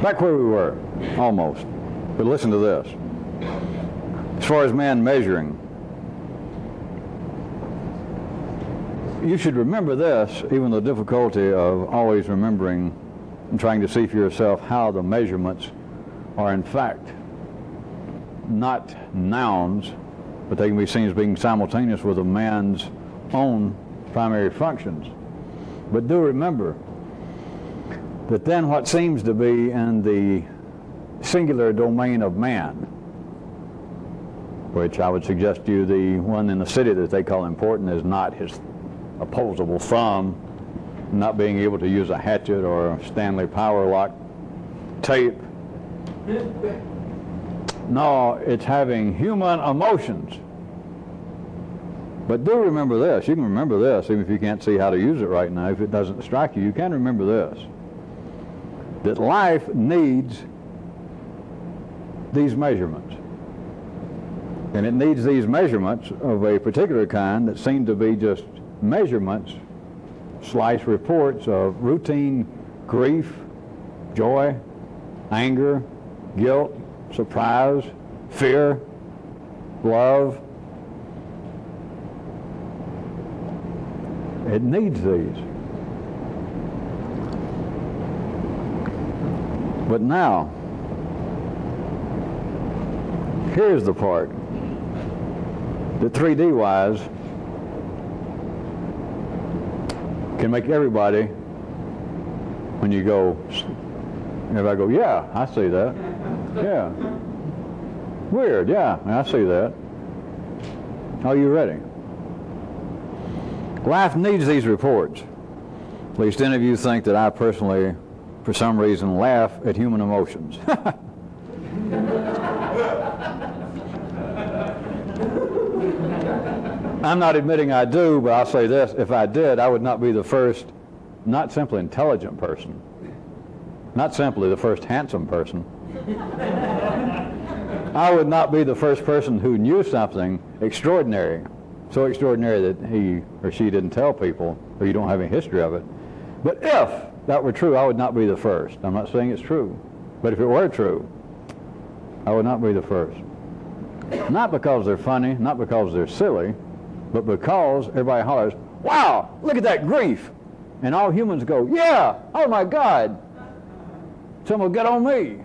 Back where we were, almost. But listen to this. As far as man measuring, you should remember this, even the difficulty of always remembering and trying to see for yourself how the measurements are in fact not nouns, but they can be seen as being simultaneous with a man's own primary functions. But do remember that then what seems to be in the singular domain of man, which I would suggest to you the one in the city that they call important is not his opposable thumb, not being able to use a hatchet or a Stanley power lock tape. No, it's having human emotions. But do remember this. You can remember this even if you can't see how to use it right now. If it doesn't strike you, you can remember this. That life needs these measurements. And it needs these measurements of a particular kind that seem to be just measurements, slice reports of routine grief, joy, anger, guilt, surprise, fear, love. It needs these. But now, here's the part that 3D wise can make everybody, when you go, everybody go, yeah, I see that. Yeah. Weird, yeah, I see that. Are you ready? Life needs these reports. At least any of you think that I personally, for some reason, laugh at human emotions. I'm not admitting I do, but I'll say this. If I did, I would not be the first, not simply intelligent person, not simply the first handsome person. I would not be the first person who knew something extraordinary, so extraordinary that he or she didn't tell people, or you don't have any history of it. But if that were true, I would not be the first. I'm not saying it's true, but if it were true, I would not be the first. Not because they're funny, not because they're silly, but because everybody hollers, wow, look at that grief. And all humans go, yeah, oh my God. Someone will get on me.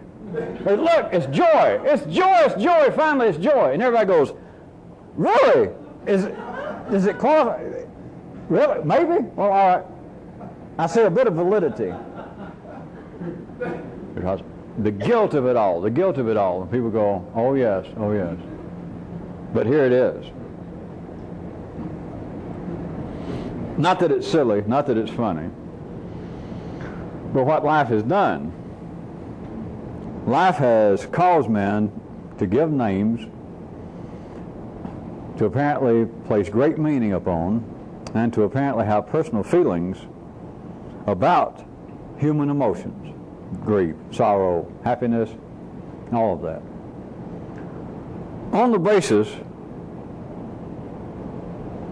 Or, look, it's joy, it's joy, it's joy, finally it's joy. And everybody goes, really? Does it qualify? Really? Maybe? Well, all right. I see a bit of validity. Because the guilt of it all, and people go, oh yes, oh yes. But here it is. Not that it's silly, not that it's funny, but what life has done. Life has caused men to give names, to apparently place great meaning upon, and to apparently have personal feelings about human emotions, grief, sorrow, happiness, all of that. On the basis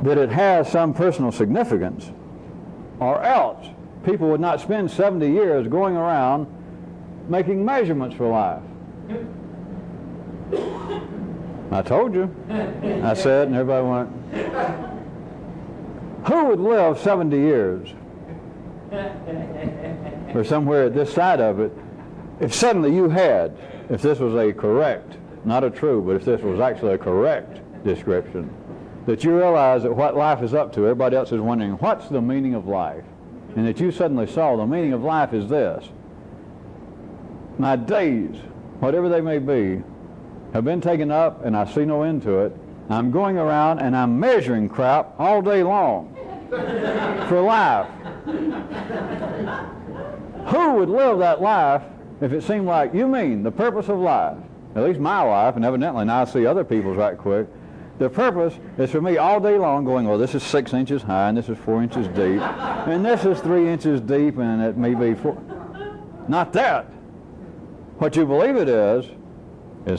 that it has some personal significance, or else people would not spend 70 years going around making measurements for life. I told you. I said, and everybody went, who would live 70 years? Or somewhere at this side of it, if suddenly you had, if this was a correct, not a true, but if this was actually a correct description, that you realize that what life is up to, everybody else is wondering, what's the meaning of life? And that you suddenly saw the meaning of life is this. My days, whatever they may be, have been taken up and I see no end to it. I'm going around and I'm measuring crap all day long for life. Who would live that life if it seemed like, you mean the purpose of life, at least my life, and evidently now I see other people's right quick, the purpose is for me all day long going, well, this is 6 inches high, and this is 4 inches deep, and this is 3 inches deep, and it may be 4. Not that. What you believe it is,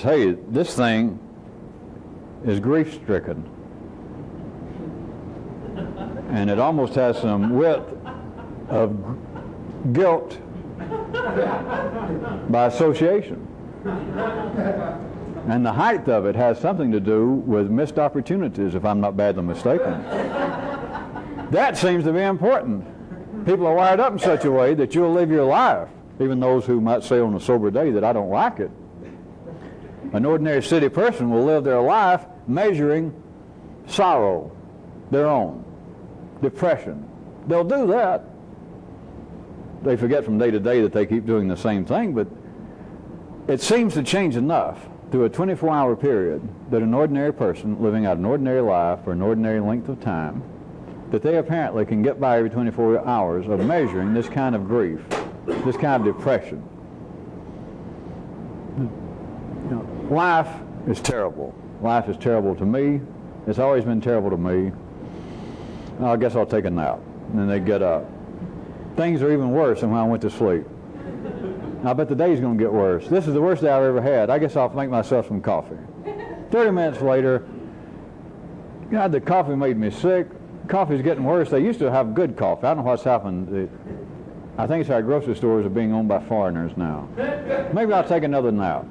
hey, this thing is grief-stricken. And it almost has some width of guilt by association. And the height of it has something to do with missed opportunities, if I'm not badly mistaken. That seems to be important. People are wired up in such a way that you'll live your life, even those who might say on a sober day that I don't like it. An ordinary city person will live their life measuring sorrow, their own, depression. They'll do that. They forget from day to day that they keep doing the same thing, but it seems to change enough through a 24-hour period that an ordinary person living out an ordinary life for an ordinary length of time, that they apparently can get by every 24 hours of measuring this kind of grief, this kind of depression. You know, life is terrible. Life is terrible to me. It's always been terrible to me. I guess I'll take a nap. And then they get up. Things are even worse than when I went to sleep. I bet the day's going to get worse. This is the worst day I've ever had. I guess I'll make myself some coffee. 30 minutes later, God, the coffee made me sick. Coffee's getting worse. They used to have good coffee. I don't know what's happened. I think it's our grocery stores are being owned by foreigners now. Maybe I'll take another nap.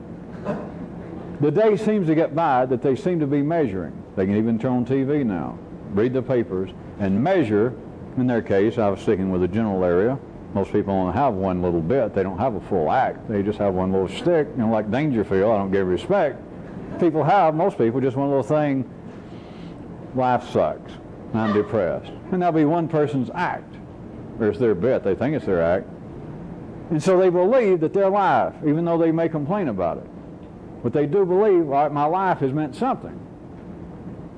The day seems to get by that they seem to be measuring. They can even turn on TV now, read the papers, and measure. In their case, I was sticking with the general area. Most people only have one little bit. They don't have a full act. They just have one little stick. You know, like Dangerfield, I don't give respect. People have, most people, just one little thing. Life sucks. I'm depressed. And that'll be one person's act. Or it's their bit. They think it's their act. And so they believe that their life, even though they may complain about it. But they do believe, all right, my life has meant something.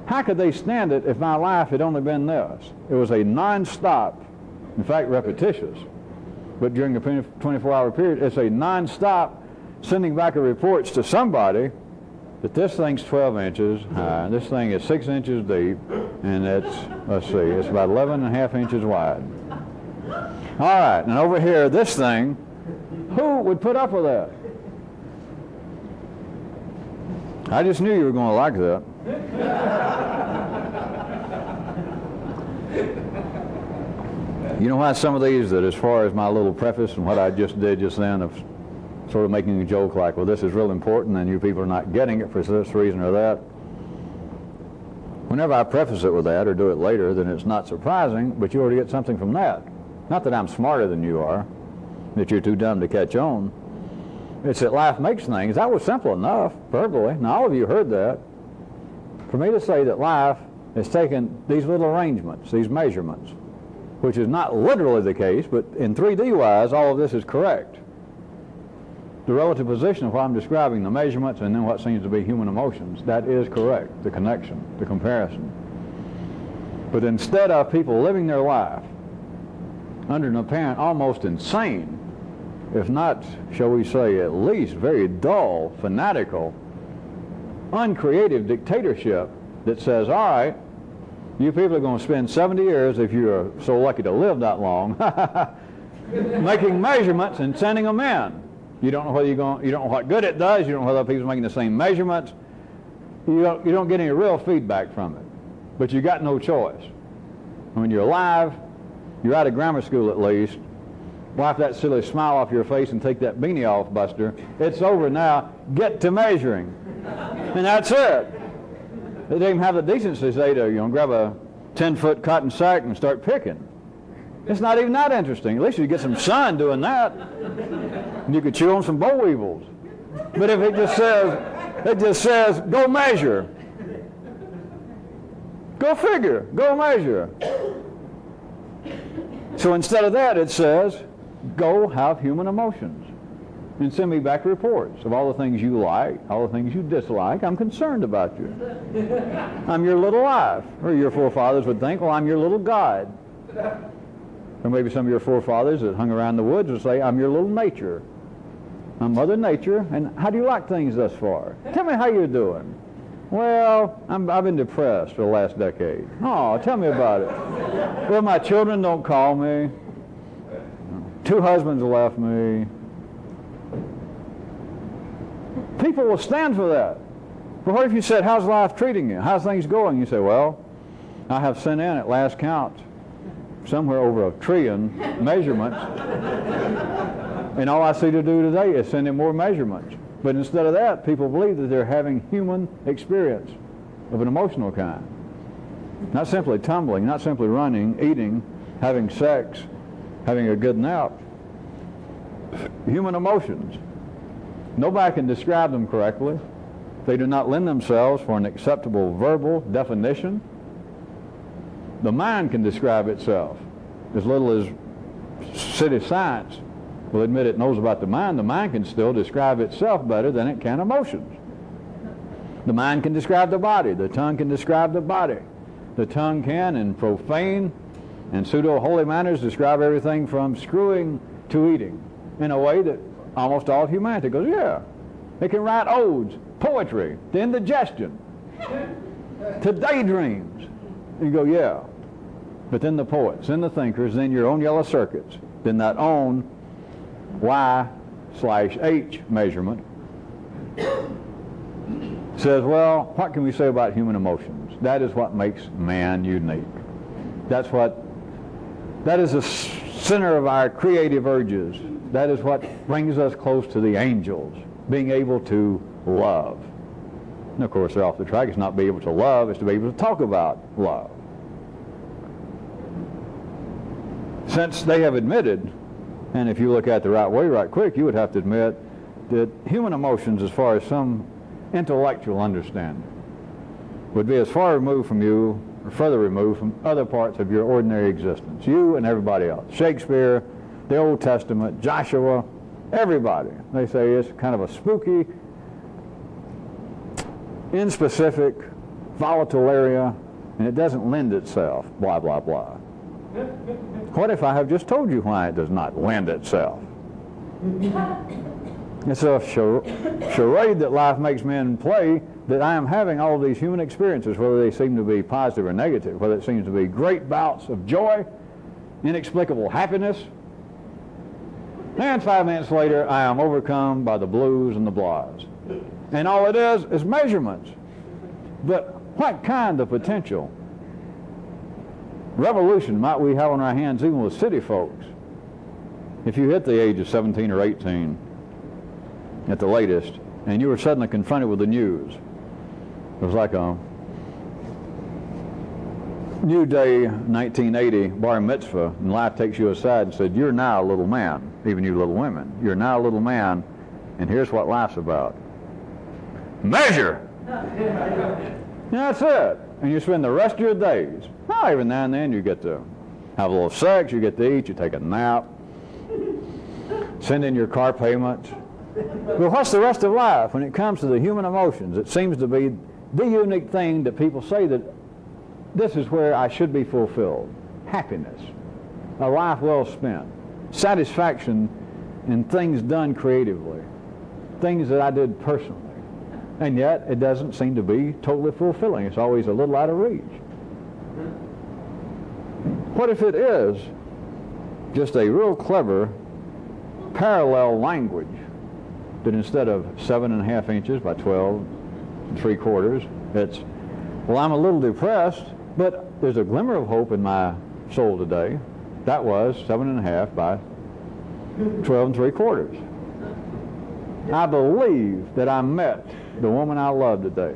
How could they stand it if my life had only been this? It was a non-stop, in fact, repetitious. But during a 24-hour period, it's a non-stop sending back of reports to somebody that this thing's 12 inches high, this thing is 6 inches deep, and it's, let's see, it's about 11.5 inches wide. All right, and over here, this thing, who would put up with that? I just knew you were going to like that. You know why some of these, that as far as my little preface and what I just did just then of sort of making a joke like, well, this is real important and you people are not getting it for this reason or that. Whenever I preface it with that or do it later, then it's not surprising, but you already get something from that. Not that I'm smarter than you are, that you're too dumb to catch on. It's that life makes things. That was simple enough, verbally. Now, all of you heard that. For me to say that life has taken these little arrangements, these measurements, which is not literally the case, but in 3D-wise, all of this is correct. The relative position of what I'm describing, the measurements, and then what seems to be human emotions, that is correct, the connection, the comparison. But instead of people living their life under an apparent almost insane, if not, shall we say, at least very dull, fanatical, uncreative dictatorship that says, all right, you people are going to spend 70 years, if you're so lucky to live that long, making measurements and sending them in. You don't know whether you don't know what good it does. You don't know whether people are making the same measurements. You don't get any real feedback from it. But you got no choice. When you're alive, you're out of grammar school at least. Wipe that silly smile off your face and take that beanie off, Buster. It's over now. Get to measuring. And that's it. They didn't even have the decency, say, to grab a 10-foot cotton sack and start picking. It's not even that interesting. At least you get some sun doing that. And you could chew on some boll weevils. But if it just says, go measure. Go figure. Go measure. So instead of that, it says, go have human emotions. And send me back reports of all the things you like, all the things you dislike. I'm concerned about you. I'm your little life. Or your forefathers would think, well, I'm your little God. Or maybe some of your forefathers that hung around the woods would say, I'm your little nature. I'm Mother Nature, and how do you like things thus far? Tell me how you're doing. Well, I've been depressed for the last decade. Oh, tell me about it. Well, my children don't call me. 2 husbands left me. People will stand for that. But what if you said, how's life treating you? How's things going? You say, well, I have sent in at last count somewhere over 1 trillion measurements. And all I see to do today is send in more measurements. But instead of that, people believe that they're having human experience of an emotional kind. Not simply tumbling, not simply running, eating, having sex, having a good nap. Human emotions. Nobody can describe them correctly. They do not lend themselves for an acceptable verbal definition. The mind can describe itself. As little as city science will admit it knows about the mind can still describe itself better than it can emotions. The mind can describe the body. The tongue can describe the body. The tongue can, in profane and pseudo-holy manners, describe everything from screwing to eating in a way that almost all humanity goes, yeah. It can write odes, poetry, to indigestion, to daydreams. And you go, yeah. But then the poets, then the thinkers, then your own yellow circuits, then that own Y/H measurement says, well, what can we say about human emotions? That is what makes man unique. That is the center of our creative urges. That is what brings us close to the angels, being able to love. And of course, they're off the track. It's not being able to love, it's to be able to talk about love. Since they have admitted, and if you look at it the right way, right quick, you would have to admit that human emotions, as far as some intellectual understanding, would be as far removed from you, or further removed from other parts of your ordinary existence. You and everybody else. Shakespeare, the Old Testament, Joshua, everybody. They say it's kind of a spooky, inspecific, volatile area, and it doesn't lend itself, blah, blah, blah. What if I have just told you why it does not lend itself? It's a charade that life makes men play, that I am having all of these human experiences, whether they seem to be positive or negative, whether it seems to be great bouts of joy, inexplicable happiness, and 5 minutes later I am overcome by the blues and the blahs. And all it is measurements. But what kind of potential revolution might we have on our hands even with city folks if you hit the age of 17 or 18 at the latest and you were suddenly confronted with the news? It was like a New Day 1980 bar mitzvah, and life takes you aside and said, you're now a little man, even you little women, you're now a little man, and here's what life's about. Measure! That's it. And you spend the rest of your days, well, every now and then you get to have a little sex, you get to eat, you take a nap, send in your car payments. But what's the rest of life? When it comes to the human emotions, it seems to be the unique thing that people say that this is where I should be fulfilled. Happiness, a life well spent, satisfaction in things done creatively, things that I did personally. And yet it doesn't seem to be totally fulfilling. It's always a little out of reach. What if it is just a real clever parallel language that instead of 7.5 inches by 12 3/4, it's, well, I'm a little depressed, but there's a glimmer of hope in my soul today. That was 7.5 by 12 3/4. I believe that I met the woman I love today.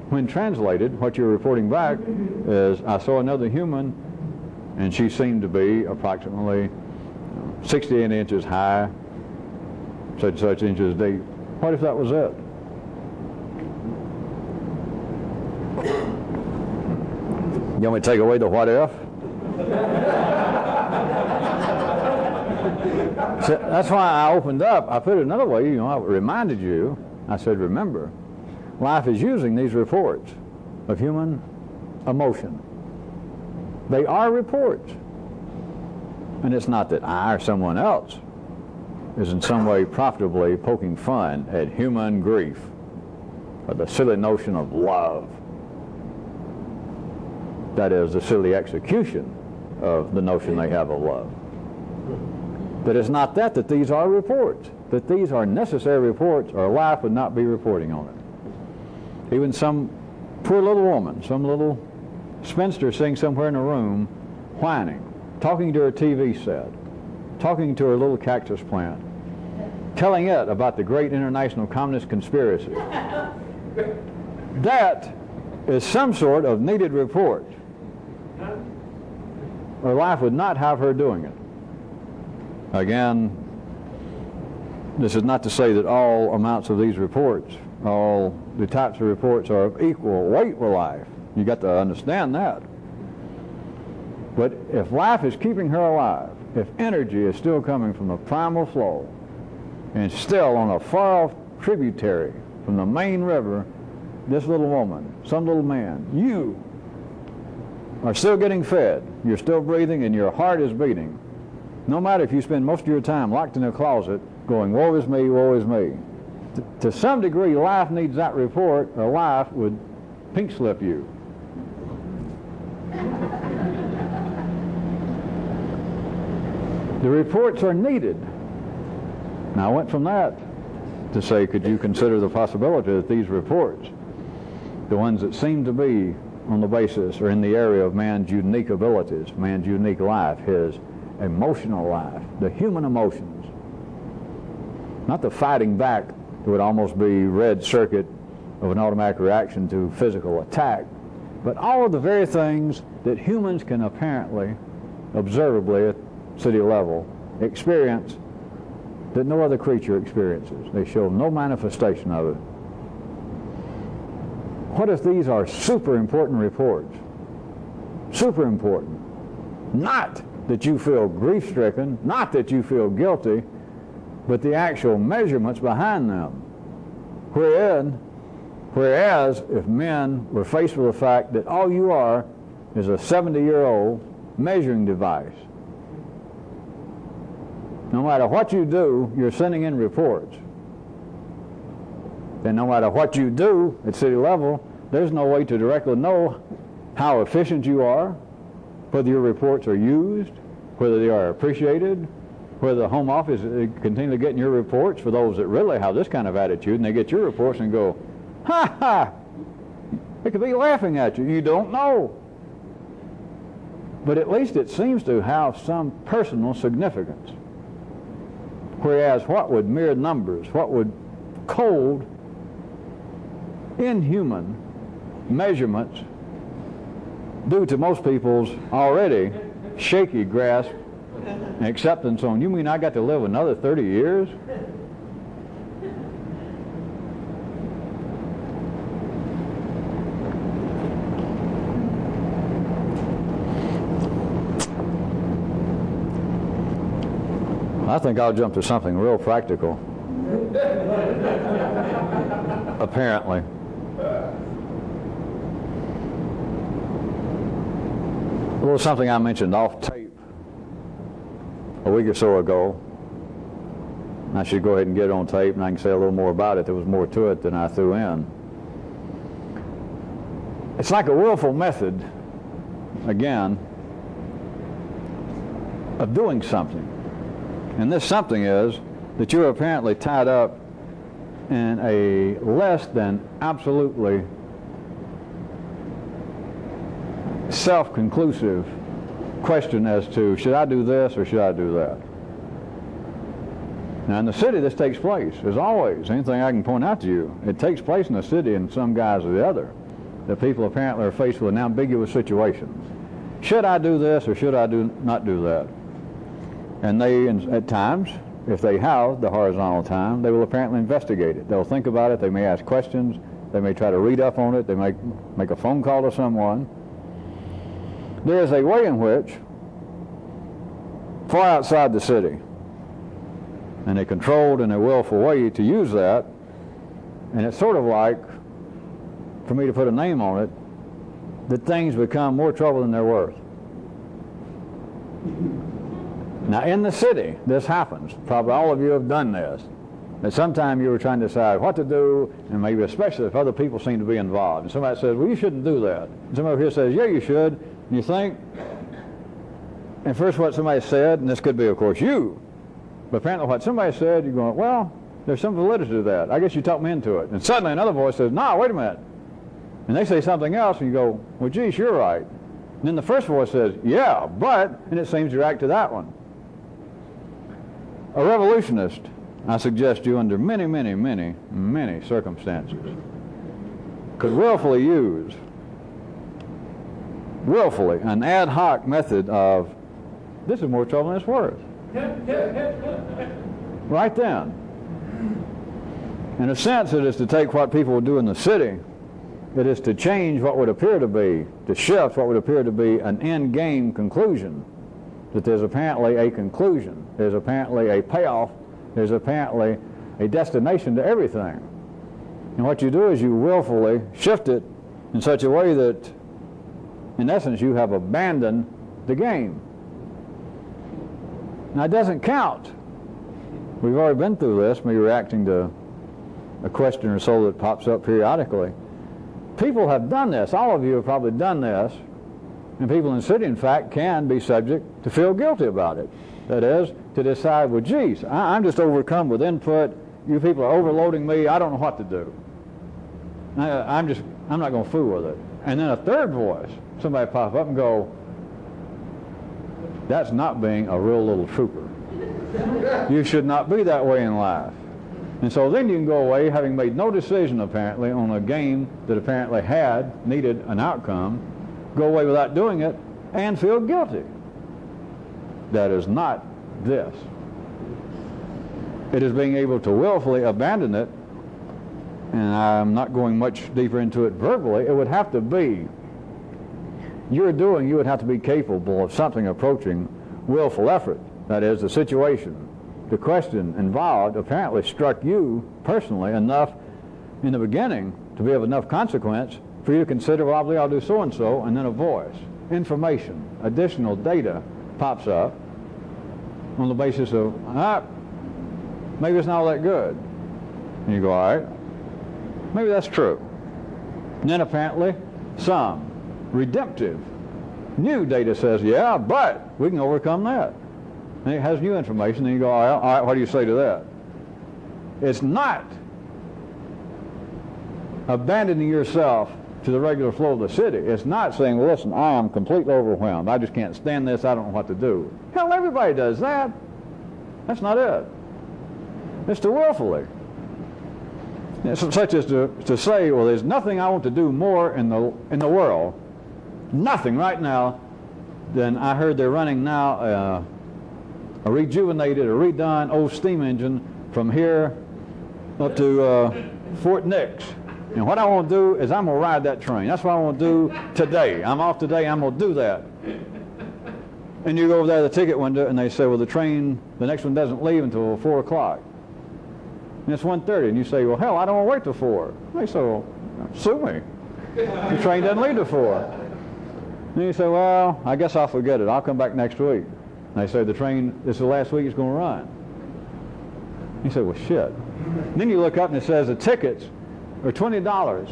When translated, what you're reporting back is, I saw another human, and she seemed to be approximately 68 inches high, such and such inches deep. What if that was it? You want me to take away the what if? So that's why I opened up. I put it another way, I reminded you. I said, remember, life is using these reports of human emotion. They are reports. And it's not that I or someone else is in some way profitably poking fun at human grief or the silly notion of love. That is, the silly execution of the notion they have of love. But it's not that these are reports, that these are necessary reports, or life would not be reporting on it. Even some poor little woman, some little spinster sitting somewhere in a room, whining, talking to her TV set, talking to her little cactus plant, telling it about the great international communist conspiracy. That is some sort of needed report. Her life would not have her doing it. Again, this is not to say that all amounts of these reports, all the types of reports are of equal weight with life. You got to understand that. But if life is keeping her alive, if energy is still coming from the primal flow and still on a far-off tributary from the main river, this little woman, some little man, you are still getting fed, you're still breathing, and your heart is beating. No matter if you spend most of your time locked in a closet going, woe is me, woe is me. To some degree, life needs that report, or life would pink slip you. The reports are needed. Now I went from that to say, could you consider the possibility that these reports, the ones that seem to be on the basis or in the area of man's unique abilities, man's unique life, his emotional life, the human emotions, not the fighting back that would almost be red circuit of an automatic reaction to physical attack, but all of the very things that humans can apparently, observably at city level, experience that no other creature experiences. They show no manifestation of it. What if these are super important reports? Super important. Not that you feel grief-stricken, not that you feel guilty, but the actual measurements behind them. Whereas if men were faced with the fact that all you are is a 70-year-old measuring device, no matter what you do, you're sending in reports. And no matter what you do at city level, there's no way to directly know how efficient you are, whether your reports are used, whether they are appreciated, whether the home office is continually getting your reports for those that really have this kind of attitude, and they get your reports and go, ha ha, they could be laughing at you. You don't know. But at least it seems to have some personal significance. Whereas what would mere numbers, what would cold, inhuman measurements do to most people's already shaky grasp and acceptance on, you mean I got to live another 30 years? I think I'll jump to something real practical. Apparently. A little something I mentioned off tape a week or so ago. I should go ahead and get it on tape and I can say a little more about it. There was more to it than I threw in. It's like a willful method, again, of doing something. And this something is that you're apparently tied up in a less than absolutely self-conclusive question as to, should I do this or should I do that? Now in the city this takes place, as always. Anything I can point out to you, it takes place in the city in some guise or the other. That people apparently are faced with an ambiguous situation. Should I do this or should I not do that? And they, at times, if they have the horizontal time, they will apparently investigate it. They'll think about it, they may ask questions, they may try to read up on it, they may make a phone call to someone. There is a way in which, far outside the city, and a controlled and a willful way to use that, and it's sort of like, for me to put a name on it, that things become more trouble than they're worth. Now in the city, this happens. Probably all of you have done this. At some time you were trying to decide what to do, and maybe especially if other people seem to be involved. And somebody says, well, you shouldn't do that. And somebody here says, yeah, you should. And you think, and first what somebody said, and this could be, of course, you, but apparently what somebody said, you're going, well, there's some validity to that. I guess you talked me into it. And suddenly another voice says, no, wait a minute. And they say something else, and you go, well, geez, you're right. And then the first voice says, yeah, but, and it seems to react to that one. A revolutionist, I suggest you under many, many, many, many circumstances, could willfully use an ad hoc method of, this is more trouble than it's worth. Right then. In a sense, it is to take what people will do in the city. It is to change what would appear to be, to shift what would appear to be an end game conclusion. That there's apparently a conclusion. There's apparently a payoff. There's apparently a destination to everything. And what you do is you willfully shift it in such a way that, in essence, you have abandoned the game. Now, it doesn't count. We've already been through this, me reacting to a question or so that pops up periodically. People have done this. All of you have probably done this. And people in the city, in fact, can be subject to feel guilty about it. That is, to decide, well, geez, I'm just overcome with input. You people are overloading me. I don't know what to do. I'm not going to fool with it. And then a third voice, somebody pop up and go, that's not being a real little trooper. You should not be that way in life. And so then you can go away having made no decision apparently on a game that apparently needed an outcome, go away without doing it, and feel guilty. That is not this. It is being able to willfully abandon it, and I'm not going much deeper into it verbally. It would have to be, you would have to be capable of something approaching willful effort. That is, the situation, the question involved apparently struck you personally enough in the beginning to be of enough consequence for you to consider, well, I believe I'll do so-and-so, and then a voice, information, additional data pops up on the basis of, maybe it's not all that good. And you go, all right, maybe that's true. And then apparently some redemptive new data says, yeah, but we can overcome that. And it has new information, and you go, all right, what do you say to that? It's not abandoning yourself to the regular flow of the city. It's not saying, well, listen, I am completely overwhelmed. I just can't stand this. I don't know what to do. Hell, everybody does that. That's not it. It's to willfully. It's such as to say, well, there's nothing I want to do more in the world, nothing right now, than I heard they're running now a rejuvenated, a redone old steam engine from here up to Fort Nix. And what I want to do is I'm going to ride that train. That's what I want to do today. I'm off today. I'm going to do that. And you go over there to the ticket window and they say, well, the next one doesn't leave until 4 o'clock. And it's 1:30. And you say, well, hell, I don't want to wait till 4. And they say, well, sue me. The train doesn't leave till 4. And you say, well, I guess I'll forget it. I'll come back next week. And they say, the train, this is the last week it's going to run. You say, well, shit. And then you look up and it says the tickets are $20.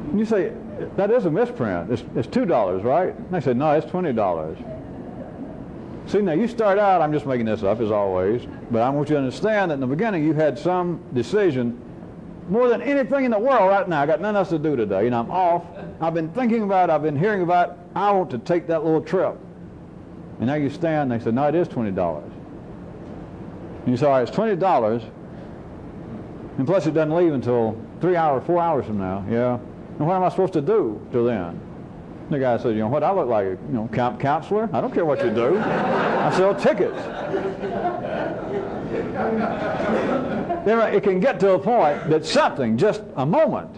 And you say, that is a misprint. It's $2, right? And they say, no, it's $20. See, now you start out, I'm just making this up as always, but I want you to understand that in the beginning you had some decision more than anything in the world right now. I got nothing else to do today. You know, I'm off. I've been thinking about it. I've been hearing about it. I want to take that little trip. And now you stand and they say, no, it is $20. And you say, all right, it's $20. And plus it doesn't leave until 4 hours from now. Yeah. And what am I supposed to do till then? The guy says, you know what, I look like a camp counselor. I don't care what you do. I sell tickets. Then it can get to a point that something, just a moment,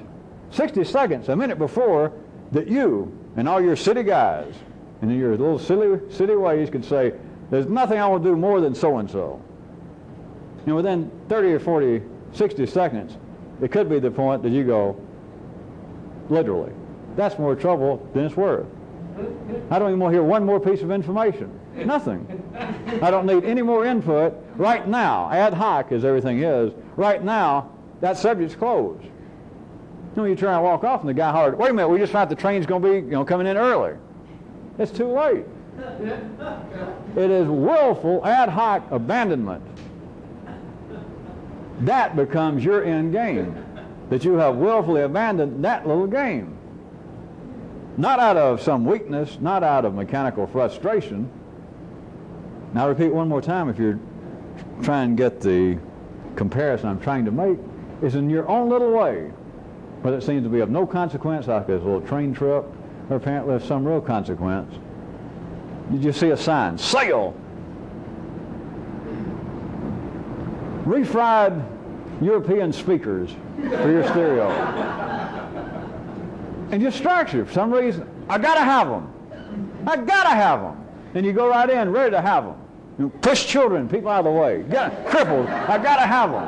60 seconds, a minute before, that you and all your city guys and your little city ways could say, there's nothing I will do more than so-and-so. And within 30 or 40, 60 seconds, it could be the point that you go, literally, that's more trouble than it's worth. I don't even want to hear one more piece of information. Nothing. I don't need any more input right now, ad hoc as everything is. Right now, that subject's closed. You try and walk off and the guy hollered, wait a minute, we just found the train's going to be coming in early. It's too late. It is willful ad hoc abandonment. That becomes your end game. That you have willfully abandoned that little game. Not out of some weakness, not out of mechanical frustration. Now I repeat one more time, if you're try and get the comparison I'm trying to make is in your own little way, whether it seems to be of no consequence, like this little train trip, or apparently of some real consequence. Did you see a sign? Sale! Refried European speakers for your stereo. And just strikes you for some reason. I gotta have them. I gotta have them. And you go right in ready to have them. You push children, people out of the way. Crippled. I gotta have them.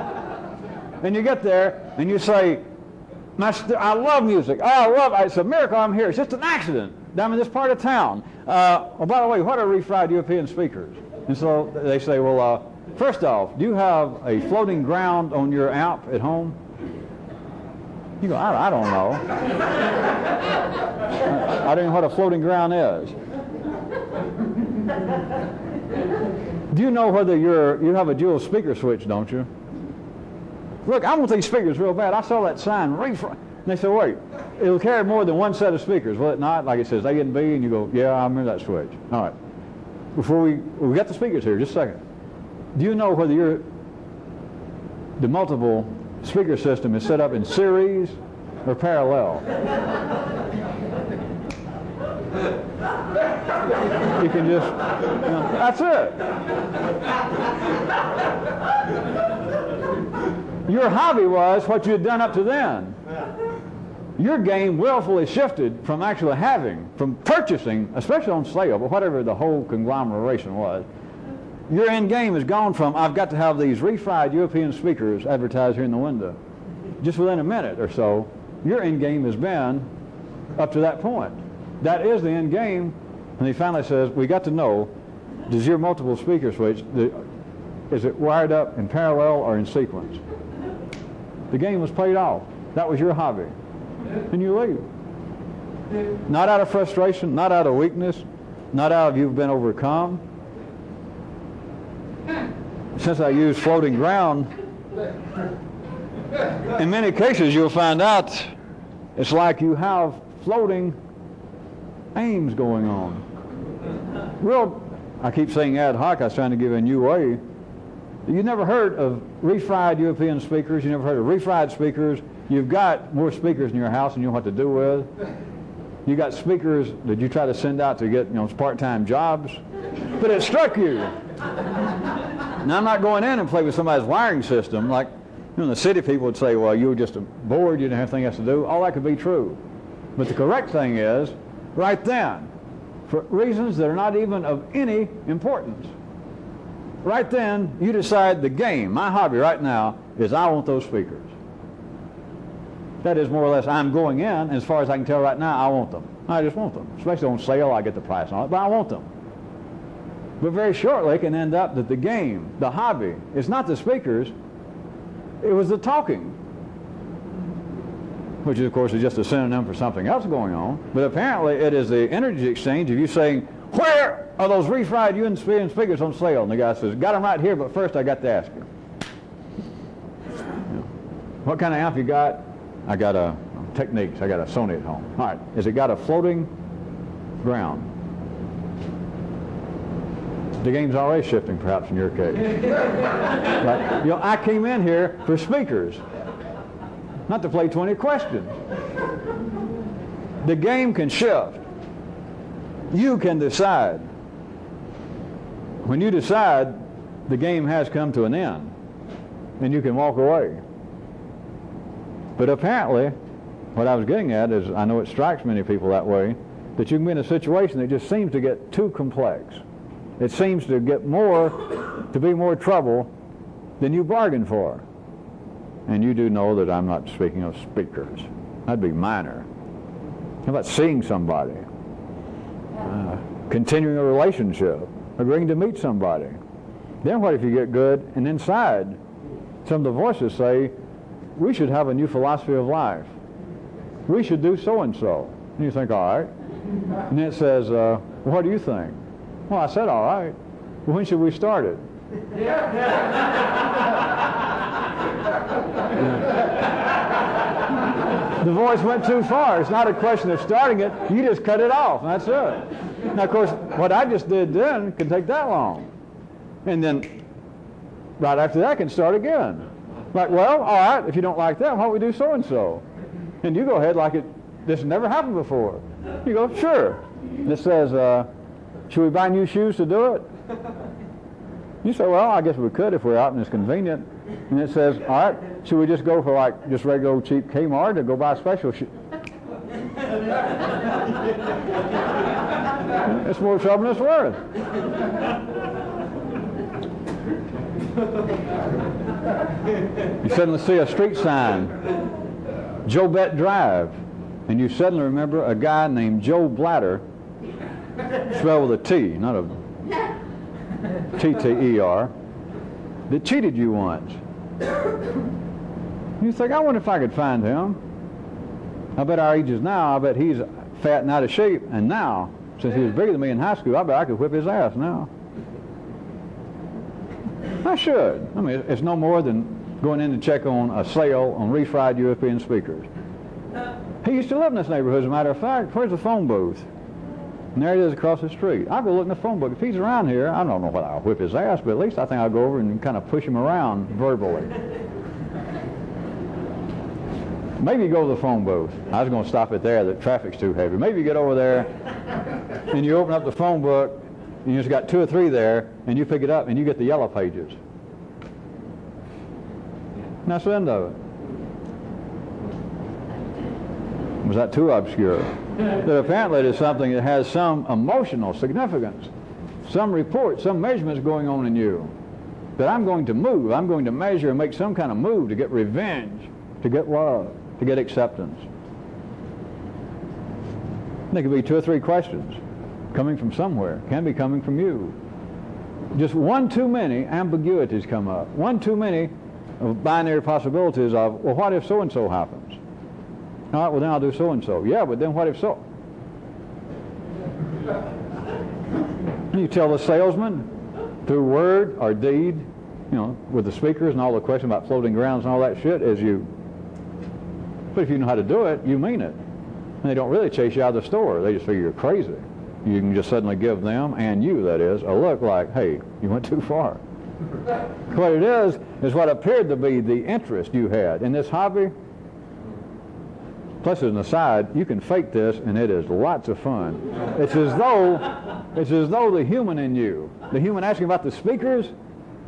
And you get there and you say, I love music. It's a miracle I'm here. It's just an accident. I'm in this part of town. Oh, by the way, what are refried European speakers? And so they say, well, first off, do you have a floating ground on your amp at home? You go, I don't know. I don't know what a floating ground is. Do you know whether you have a dual speaker switch, don't you? Look, I want these speakers real bad. I saw that sign, refried. And they said, wait, it'll carry more than one set of speakers, will it not? Like it says A and B, and you go, yeah, I remember that switch. All right. Before we got the speakers here, just a second. Do you know whether the multiple speaker system is set up in series or parallel? You can just, that's it. Your hobby was what you had done up to then. Your game willfully shifted from actually having, from purchasing, especially on sale, but whatever the whole conglomeration was. Your end game has gone from, I've got to have these refried European speakers advertised here in the window. Just within a minute or so, your end game has been up to that point. That is the end game. And he finally says, we got to know, does your multiple speaker switch, is it wired up in parallel or in sequence? The game was played off. That was your hobby. And you leave. Not out of frustration, not out of weakness, not out of you've been overcome. Since I use floating ground, in many cases you'll find out it's like you have floating aims going on. I keep saying ad hoc, I was trying to give a new way. You never heard of refried European speakers, you never heard of refried speakers. You've got more speakers in your house than you know what to do with. You got speakers that you try to send out to get part-time jobs. But it struck you. Now I'm not going in and play with somebody's wiring system like the city people would say, well, you were just bored, you didn't have anything else to do. All that could be true. But the correct thing is, right then, for reasons that are not even of any importance, right then you decide the game, my hobby right now, is I want those speakers. That is more or less, I'm going in, and as far as I can tell right now, I want them. I just want them. Especially on sale, I get the price on it, but I want them. But very shortly it can end up that the game, the hobby, is not the speakers, it was the talking. Which of course is just a synonym for something else going on. But apparently it is the energy exchange of you saying, where are those refried European speakers on sale? And the guy says, got them right here, but first I got to ask you. What kind of amp you got? I got a Techniques. I got a Sony at home. All right. Has it got a floating ground? The game's already shifting, perhaps, in your case. Like, I came in here for speakers, not to play 20 questions. The game can shift. You can decide. When you decide, the game has come to an end, and you can walk away. But apparently, what I was getting at is, I know it strikes many people that way, that you can be in a situation that just seems to get too complex. It seems to get to be more trouble than you bargained for. And you do know that I'm not speaking of speakers. That'd be minor. How about seeing somebody? Continuing a relationship? Agreeing to meet somebody? Then what if you get good and inside some of the voices say, we should have a new philosophy of life. We should do so-and-so. And you think, all right. And then it says, well, what do you think? Well, I said, all right. Well, when should we start it? The voice went too far. It's not a question of starting it. You just cut it off. That's it. Now, of course, what I just did then can take that long. And then right after that can start again. Like, well, all right, if you don't like that, why don't we do so-and-so? And you go ahead like this never happened before. You go, sure. This says, should we buy new shoes to do it? You say, well, I guess we could if we're out and it's convenient. And it says, all right, should we just go for like just regular old cheap Kmart or go buy special shoes? It's more trouble than it's worth. You suddenly see a street sign, Joe Bet Drive, and you suddenly remember a guy named Joe Blatter, spelled with a T, not a T-T-E-R, that cheated you once. You think, I wonder if I could find him. I bet our ages now, I bet he's fat and out of shape, and now, since he was bigger than me in high school, I bet I could whip his ass now. I should. I mean, it's no more than going in to check on a sale on refried European speakers. He used to live in this neighborhood, as a matter of fact. Where's the phone booth? And there it is across the street. I'll go look in the phone book. If he's around here, I don't know whether I'll whip his ass, but at least I think I'll go over and kind of push him around verbally. Maybe you go to the phone booth. I was going to stop it there. The traffic's too heavy. Maybe you get over there and you open up the phone book and you just got 2 or 3 there and you pick it up and you get the yellow pages. And that's the end of it. Was that too obscure? That apparently it is something that has some emotional significance, some report, some measurements going on in you. That I'm going to move, I'm going to measure and make some kind of move to get revenge, to get love, to get acceptance. There could be 2 or 3 questions coming from somewhere, can be coming from you. Just one too many ambiguities come up, one too many of binary possibilities of, well, what if so-and-so happens? All right, well, then I'll do so-and-so. Yeah, but then what if so? You tell the salesman through word or deed, you know, with the speakers and all the questions about floating grounds and all that shit, as you. But if you know how to do it, you mean it. And they don't really chase you out of the store. They just figure you're crazy. You can just suddenly give them, and you, that is, a look like, hey, you went too far. What it is what appeared to be the interest you had in this hobby. Plus, as an aside, you can fake this, and it is lots of fun. It's as though the human in you, the human asking about the speakers,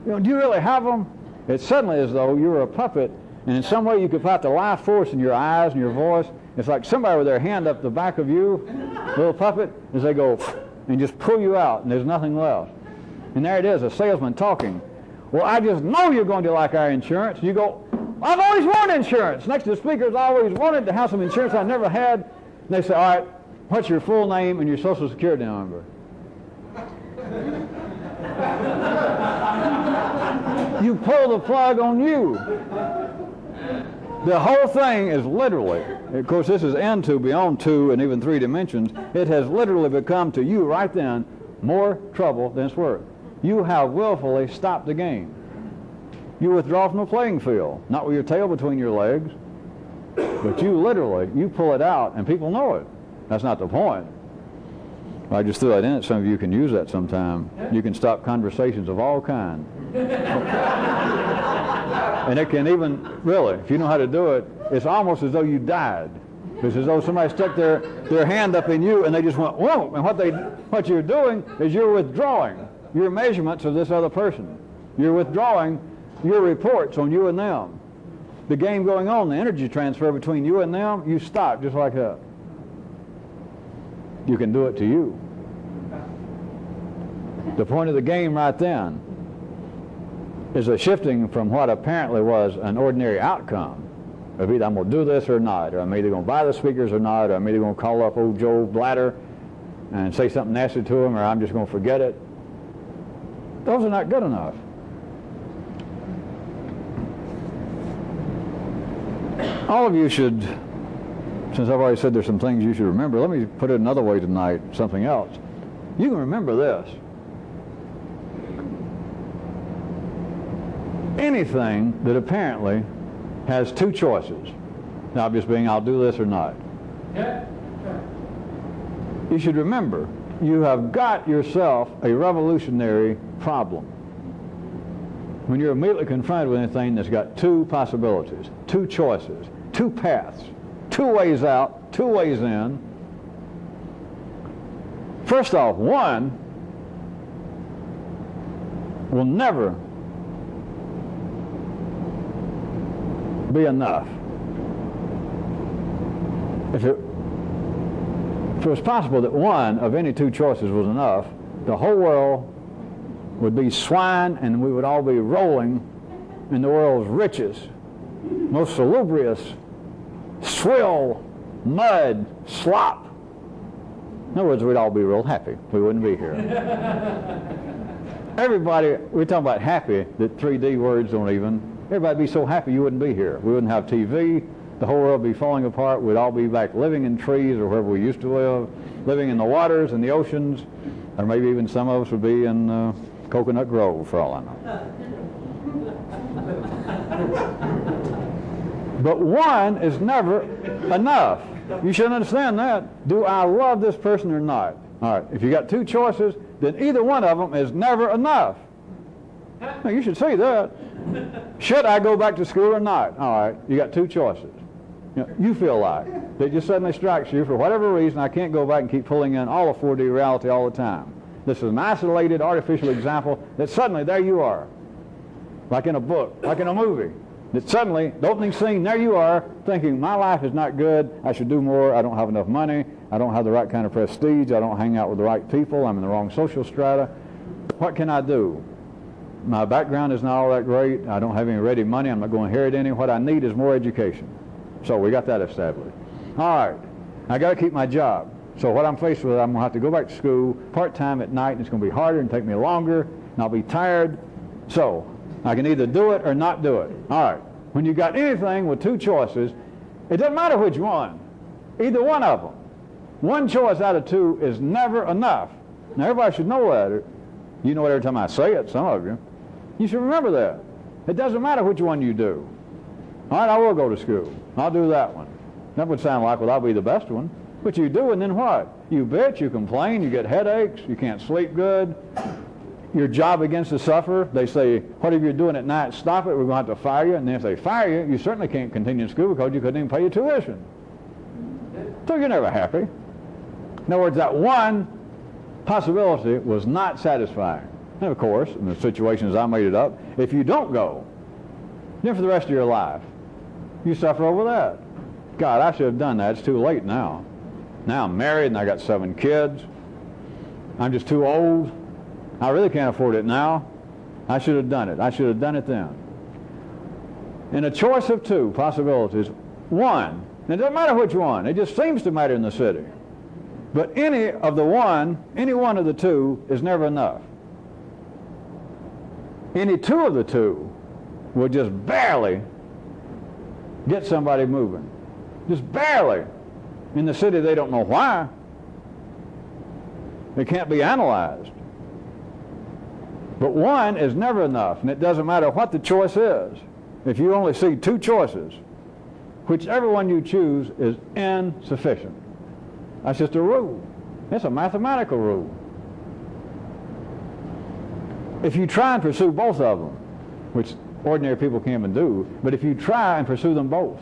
you know, do you really have them? It's suddenly as though you're a puppet, and in some way you could put out the life force in your eyes and your voice. It's like somebody with their hand up the back of you, little puppet, as they go and just pull you out, and there's nothing left. And there it is, a salesman talking. Well, I just know you're going to like our insurance. You go, I've always wanted insurance. Next to the speakers, I always wanted to have some insurance I never had. And they say, all right, what's your full name and your social security number? You pull the plug on you. The whole thing is literally, of course this is into beyond 2 and even 3 dimensions, it has literally become to you right then more trouble than it's worth. You have willfully stopped the game. You withdraw from the playing field, not with your tail between your legs, but you literally, you pull it out and people know it. That's not the point. I just threw that in it. Some of you can use that sometime. You can stop conversations of all kinds. And it can even, really, if you know how to do it, it's almost as though you died. It's as though somebody stuck their hand up in you and they just went, whoa, and what you're doing is you're withdrawing your measurements of this other person. You're withdrawing your reports on you and them. The game going on, the energy transfer between you and them, you stop just like that. You can do it to you. The point of the game right then is a shifting from what apparently was an ordinary outcome of either I'm going to do this or not, or I'm either going to buy the speakers or not, or I'm either going to call up old Joe Blatter and say something nasty to him, or I'm just going to forget it. Those are not good enough. All of you should, since I've already said there's some things you should remember, let me put it another way tonight, something else. You can remember this. Anything that apparently has 2 choices, the obvious being I'll do this or not. You should remember you have got yourself a revolutionary problem. when you're immediately confronted with anything that's got two possibilities, two choices, two paths, two ways out, two ways in, first off, one will never be enough. If it was possible that one of any two choices was enough, the whole world would be swine and we would all be rolling in the world's richest, most salubrious, swill, mud, slop. In other words, we'd all be real happy. We wouldn't be here. Everybody, we're talking about happy, that 3D words don't even. Everybody'd be so happy you wouldn't be here. We wouldn't have TV. The whole world would be falling apart. We'd all be back living in trees or wherever we used to live, living in the waters and the oceans, or maybe even some of us would be in Coconut Grove, for all I know. But one is never enough. You should understand that. Do I love this person or not? All right, if you got two choices, then either one of them is never enough. Now, you should see that. Should I go back to school or not? All right, you got two choices. You feel like that just suddenly strikes you, for whatever reason, I can't go back and keep pulling in all of 4D reality all the time. This is an isolated, artificial example that suddenly there you are, like in a book, like in a movie, that suddenly, the opening scene, there you are, thinking, my life is not good, I should do more, I don't have enough money, I don't have the right kind of prestige, I don't hang out with the right people, I'm in the wrong social strata. What can I do? My background is not all that great, I don't have any ready money, I'm not going to inherit any. What I need is more education. So we got that established. All right, I got to keep my job. So what I'm faced with, I'm going to have to go back to school part-time at night, and it's going to be harder and take me longer, and I'll be tired. So I can either do it or not do it. All right, when you got anything with two choices, it doesn't matter which one, either one of them. One choice out of two is never enough. Now everybody should know that. You know it every time I say it, some of you. You should remember that. It doesn't matter which one you do. All right, I will go to school. I'll do that one. That would sound like, well, I'll be the best one. But you do, and then what? You bitch, you complain, you get headaches, you can't sleep good. Your job begins to suffer. They say, whatever you're doing at night, stop it, we're going to have to fire you. And then if they fire you, you certainly can't continue in school because you couldn't even pay your tuition. So you're never happy. In other words, that one possibility was not satisfying. And of course, in the situations I made it up, if you don't go, then for the rest of your life, you suffer over that. God, I should have done that. It's too late now. Now I'm married and I got 7 kids. I'm just too old. I really can't afford it now. I should have done it. I should have done it then. In a choice of two possibilities, one, and it doesn't matter which one, it just seems to matter in the city. But any one of the two is never enough. Any two of the two will just barely get somebody moving. Just barely. In the city, they don't know why. It can't be analyzed. But one is never enough, and it doesn't matter what the choice is. If you only see two choices, whichever one you choose is insufficient. That's just a rule. It's a mathematical rule. If you try and pursue both of them, which ordinary people can't even do, but if you try and pursue them both,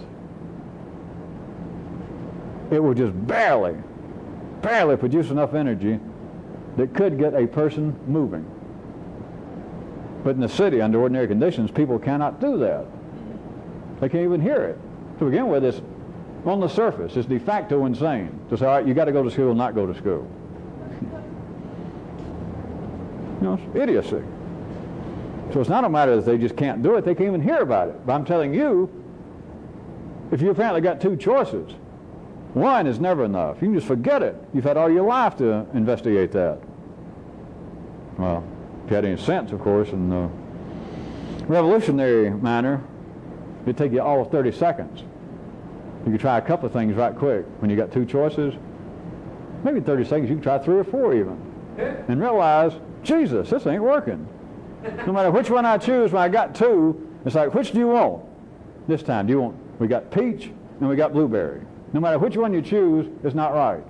it will just barely produce enough energy that could get a person moving. But in the city, under ordinary conditions, people cannot do that. They can't even hear it. To begin with, it's on the surface. It's de facto insane to say, all right, you got to go to school, not go to school. You know, it's idiocy. So it's not a matter that they just can't do it. They can't even hear about it. But I'm telling you, if you apparently got two choices, one is never enough. You can just forget it. You've had all your life to investigate that. Well, if you had any sense, of course, in the revolutionary manner, it'd take you all of 30 seconds. You could try a couple of things right quick. When you got two choices, maybe 30 seconds, you can try 3 or 4 even. And realize, Jesus, this ain't working. No matter which one I choose, when I got two, it's like, which do you want this time? Do you want, we got peach and we got blueberry. No matter which one you choose, it's not right.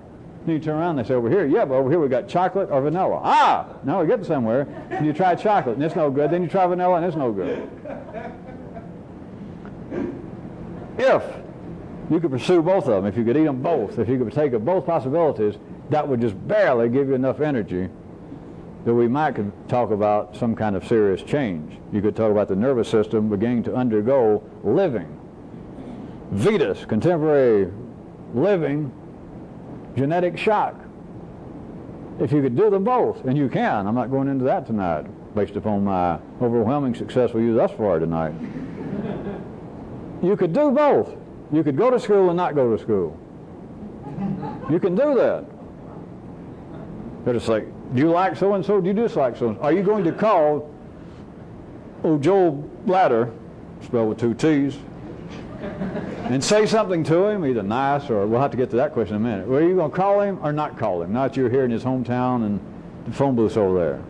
Then you turn around and they say, over here, yeah, but over here we got chocolate or vanilla. Ah, now we're getting somewhere. And you try chocolate and it's no good. Then you try vanilla and it's no good. If you could pursue both of them, if you could eat them both, if you could take of both possibilities, that would just barely give you enough energy that we might could talk about some kind of serious change. You could talk about the nervous system beginning to undergo living. Vetus, contemporary living, genetic shock. If you could do them both, and you can, I'm not going into that tonight, based upon my overwhelming success with you thus far tonight. You could do both. You could go to school and not go to school. You can do that. But it's like, do you like so-and-so? Do you dislike so-and-so? Are you going to call Joel Blatter, spelled with 2 T's, and say something to him, either nice or, we'll have to get to that question in a minute. Well, are you going to call him or not call him? Now that you're here in his hometown and the phone booth's over there.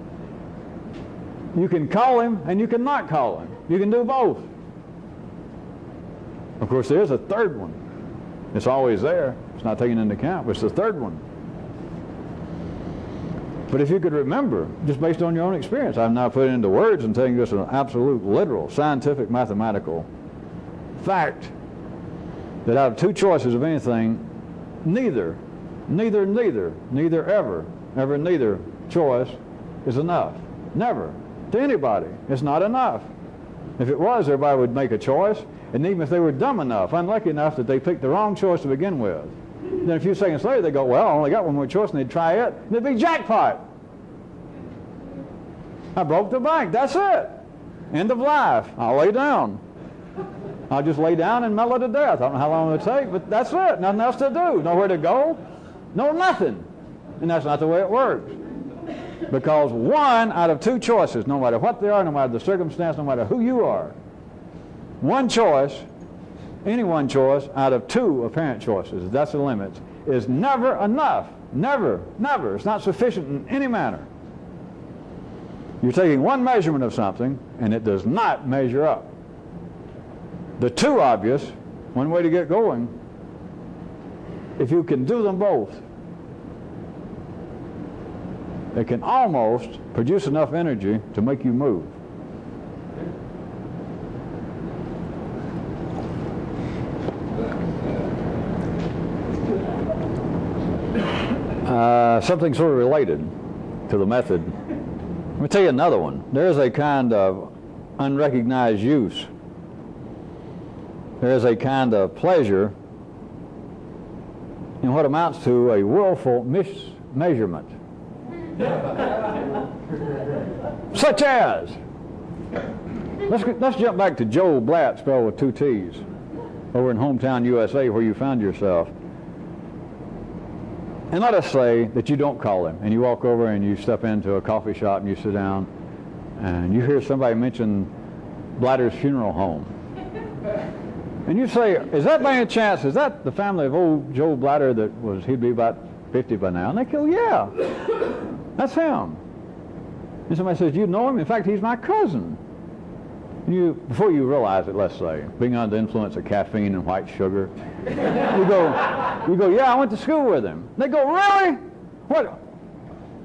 You can call him and you can not call him. You can do both. Of course, there's a third one. It's always there. It's not taken into account, but it's the third one. But if you could remember, just based on your own experience, I've now put it into words and taking this as an absolute, literal, scientific, mathematical fact that out of 2 choices of anything, neither ever neither choice is enough. Never. To anybody. It's not enough. If it was, everybody would make a choice, and even if they were dumb enough, unlucky enough that they picked the wrong choice to begin with, then a few seconds later they go, well, I only got one more choice, and they'd try it, and it'd be jackpot. I broke the bank. That's it. End of life. I'll lay down. I'll just lay down and mellow to death. I don't know how long it'll take, but that's it. Nothing else to do. Nowhere to go. No nothing. And that's not the way it works. Because one out of 2 choices, no matter what they are, no matter the circumstance, no matter who you are, one choice, any one choice out of 2 apparent choices, that's the limit, is never enough. Never, never. It's not sufficient in any manner. You're taking one measurement of something, and it does not measure up. The 2 obvious, one way to get going, if you can do them both, it can almost produce enough energy to make you move. Something sort of related to the method. Let me tell you another one. There's a kind of unrecognized use. There is a kind of pleasure in what amounts to a willful mismeasurement. Such as, let's jump back to Joel Blatt, spelled with 2 T's, over in hometown USA where you found yourself. And let us say that you don't call him, and you walk over and you step into a coffee shop and you sit down, and you hear somebody mention Blatter's funeral home. And you say, is that by any chance, is that the family of old Joe Blatter that was, he'd be about 50 by now? And they go, yeah, that's him. And somebody says, you know him? In fact, he's my cousin. And you, before you realize it, let's say, being under the influence of caffeine and white sugar, you go, yeah, I went to school with him. They go, really? What?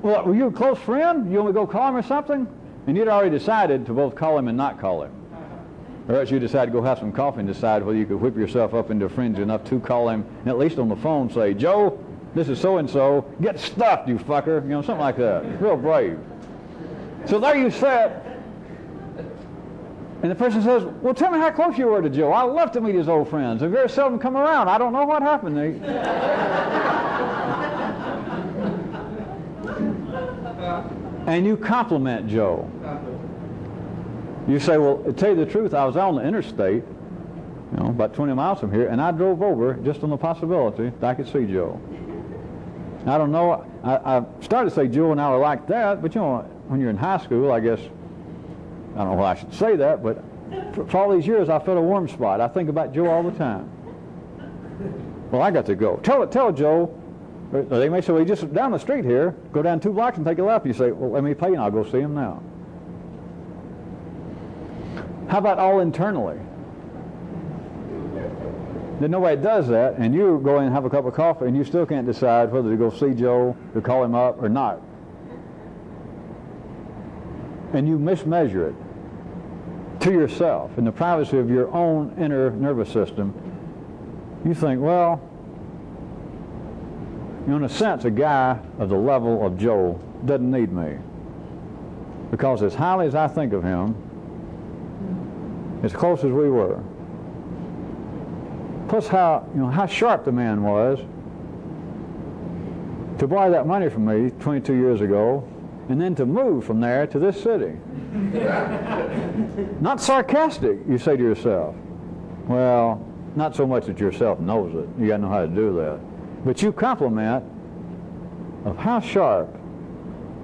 Well, were you a close friend? You only go call him or something? And you'd already decided to both call him and not call him. Or else you decide to go have some coffee and decide whether you could whip yourself up into a frenzy enough to call him, and at least on the phone say, Joe, this is so-and-so, get stuffed, you fucker. You know, something like that. Real brave. So there you sit, and the person says, well, tell me how close you were to Joe. I love to meet his old friends. They very seldom come around. I don't know what happened. And you compliment Joe. You say, well, to tell you the truth, I was out on the interstate, you know, about 20 miles from here, and I drove over just on the possibility that I could see Joe. I don't know, I started to say Joe and I were like that, but you know, when you're in high school, I guess, I don't know why I should say that, but for all these years I felt a warm spot. I think about Joe all the time. Well, I got to go. Tell Joe, or they may say, well, just down the street here, go down 2 blocks and take a left. You say, well, let me pay and I'll go see him now. How about all internally? Then nobody does that, and you go in and have a cup of coffee, and you still can't decide whether to go see Joe, to call him up, or not. And you mismeasure it to yourself in the privacy of your own inner nervous system. You think, well, in a sense, a guy of the level of Joe doesn't need me, because as highly as I think of him, as close as we were, plus how sharp the man was to borrow that money from me 22 years ago, and then to move from there to this city. Not sarcastic, you say to yourself. Well, not so much that yourself knows it. You got to know how to do that. But you compliment of how sharp.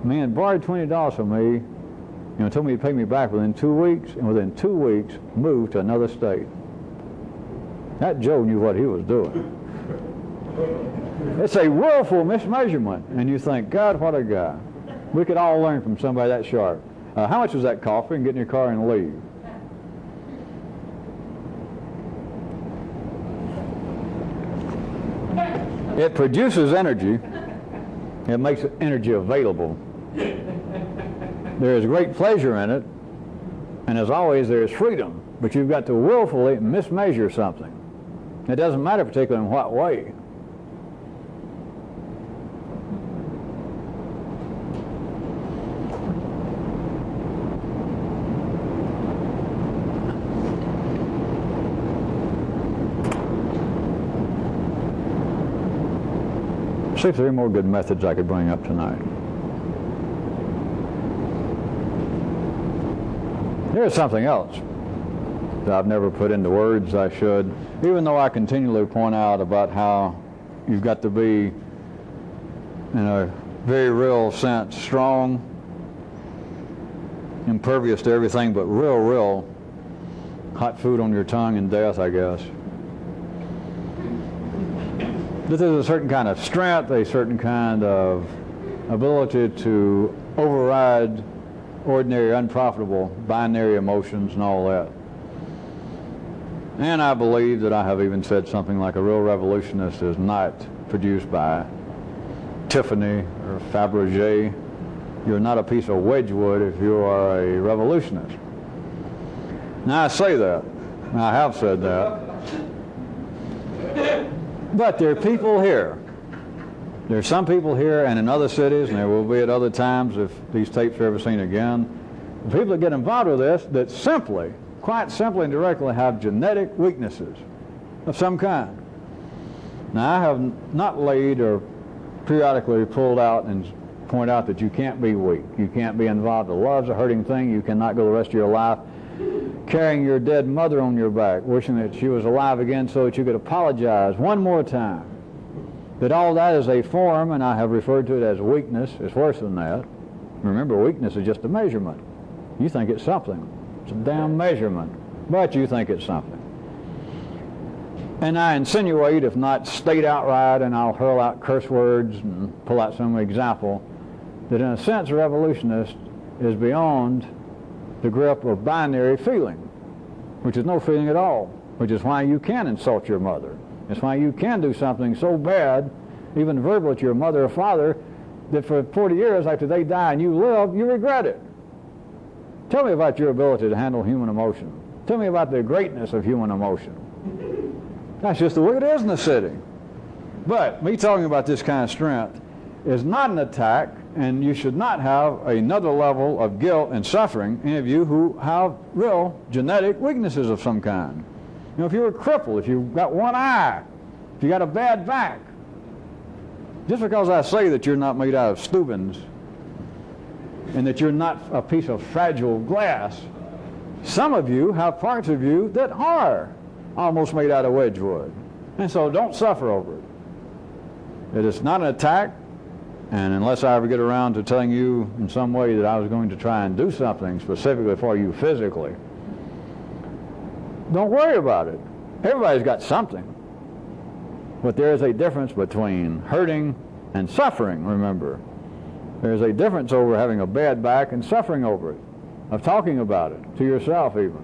Man borrowed $20 from me, told me he'd pay me back within 2 weeks, and within 2 weeks moved to another state. That Joe knew what he was doing. It's a willful mismeasurement, and you think, God, what a guy. We could all learn from somebody that sharp. How much was that coffee? And get in your car and leave. It produces energy. It makes energy available. There is great pleasure in it, and as always, there is freedom. But you've got to willfully mismeasure something. It doesn't matter particularly in what way. See if there are any more good methods I could bring up tonight. There's something else that I've never put into words I should, even though I continually point out about how you've got to be, in a very real sense, strong, impervious to everything but real hot food on your tongue and death, I guess. That there's a certain kind of strength, a certain kind of ability to override ordinary, unprofitable, binary emotions and all that. And I believe that I have even said something like a real revolutionist is not produced by Tiffany or Fabergé. You're not a piece of Wedgwood if you are a revolutionist. Now I say that. I have said that. But there are people here. There are some people here and in other cities, and there will be at other times if these tapes are ever seen again, people that get involved with this that simply, quite simply and directly have genetic weaknesses of some kind. Now, I have not laid or periodically pulled out and point out that you can't be weak. You can't be involved. The love's a hurting thing. You cannot go the rest of your life carrying your dead mother on your back, wishing that she was alive again so that you could apologize one more time. That all that is a form, and I have referred to it as weakness. It's worse than that. Remember, weakness is just a measurement. You think it's something. It's a damn measurement. But you think it's something. And I insinuate, if not state outright, and I'll hurl out curse words and pull out some example, that in a sense a revolutionist is beyond the grip of binary feeling, which is no feeling at all, which is why you can insult your mother. It's why you can do something so bad, even verbal, to your mother or father, that for 40 years after they die and you live, you regret it. Tell me about your ability to handle human emotion. Tell me about the greatness of human emotion. That's just the way it is in the city. But me talking about this kind of strength is not an attack, and you should not have another level of guilt and suffering, any of you who have real genetic weaknesses of some kind. If you're crippled, if you've got one eye, if you got a bad back, just because I say that you're not made out of Steubens and that you're not a piece of fragile glass, some of you have parts of you that are almost made out of Wedgwood. And so don't suffer over it. It is not an attack, and unless I ever get around to telling you in some way that I was going to try and do something specifically for you physically, don't worry about it. Everybody's got something. But there is a difference between hurting and suffering, remember. There's a difference over having a bad back and suffering over it, of talking about it to yourself even,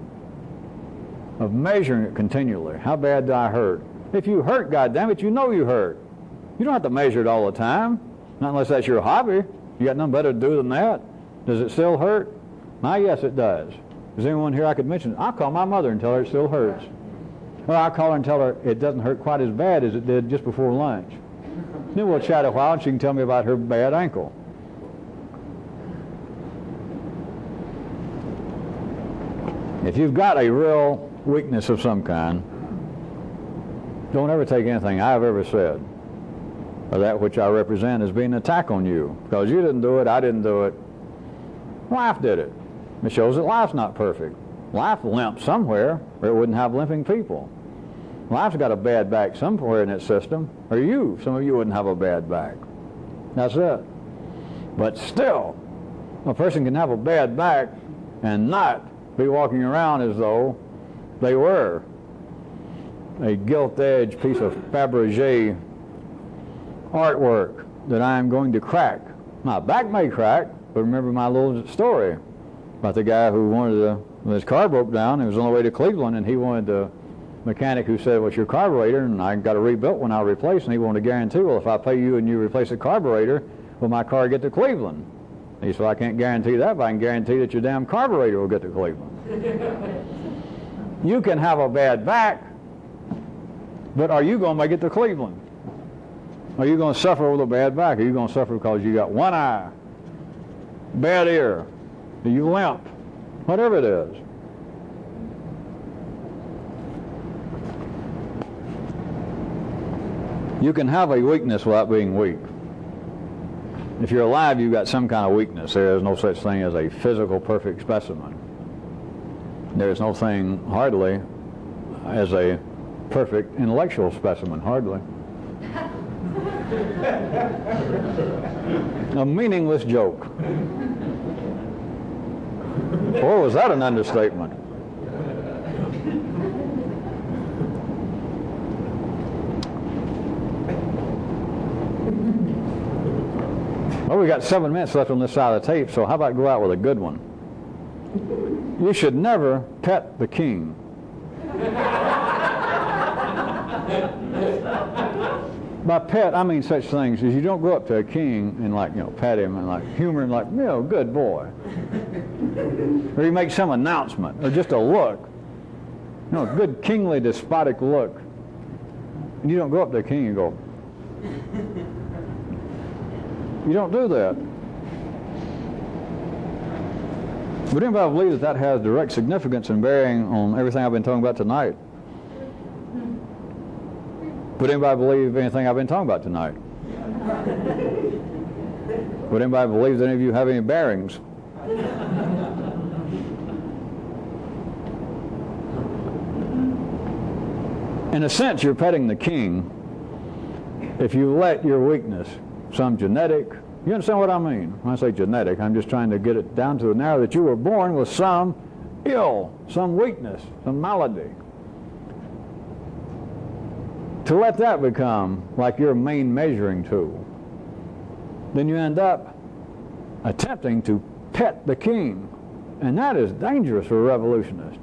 of measuring it continually. How bad do I hurt? If you hurt, goddammit, you know you hurt. You don't have to measure it all the time. Not unless that's your hobby. You got nothing better to do than that. Does it still hurt? Now, yes, it does. Is there anyone here I could mention? I'll call my mother and tell her it still hurts. Well, I'll call her and tell her it doesn't hurt quite as bad as it did just before lunch. Then we'll chat a while and she can tell me about her bad ankle. If you've got a real weakness of some kind, don't ever take anything I've ever said or that which I represent as being an attack on you. Because you didn't do it, I didn't do it. Life did it. It shows that life's not perfect. Life limps somewhere, or it wouldn't have limping people. Life's got a bad back somewhere in its system, or you. Some of you wouldn't have a bad back. That's it. But still, a person can have a bad back and not be walking around as though they were a gilt-edged piece of Fabergé artwork that I am going to crack. My back may crack, but remember my little story about the guy who when his car broke down, he was on the way to Cleveland, and he wanted the mechanic who said, "What's your carburetor?" And I got a rebuilt one I'll replace, and he wanted to guarantee, well, if I pay you and you replace the carburetor, will my car get to Cleveland? He said, I can't guarantee that, but I can guarantee that your damn carburetor will get to Cleveland. You can have a bad back, but are you going to make it to Cleveland? Are you going to suffer with a bad back? Are you going to suffer because you got one eye, bad ear, you limp, whatever it is? You can have a weakness without being weak. If you're alive, you've got some kind of weakness. There is no such thing as a physical perfect specimen. There is no thing, hardly, as a perfect intellectual specimen, hardly. A meaningless joke. Or was that an understatement? Well, we got 7 minutes left on this side of the tape, so how about go out with a good one? You should never pet the king. By pet, I mean such things as you don't go up to a king and pet him and humor him good boy. Or you make some announcement or just a look. A good kingly despotic look. And you don't go up to a king and go, you don't do that. Would anybody believe that has direct significance and bearing on everything I've been talking about tonight? Would anybody believe anything I've been talking about tonight? Would anybody believe that any of you have any bearings? In a sense, you're petting the king if you let your weakness, some genetic, you understand what I mean? When I say genetic, I'm just trying to get it down to the narrow that you were born with some ill, some weakness, some malady. To let that become like your main measuring tool, then you end up attempting to pet the king. And that is dangerous for a revolutionist.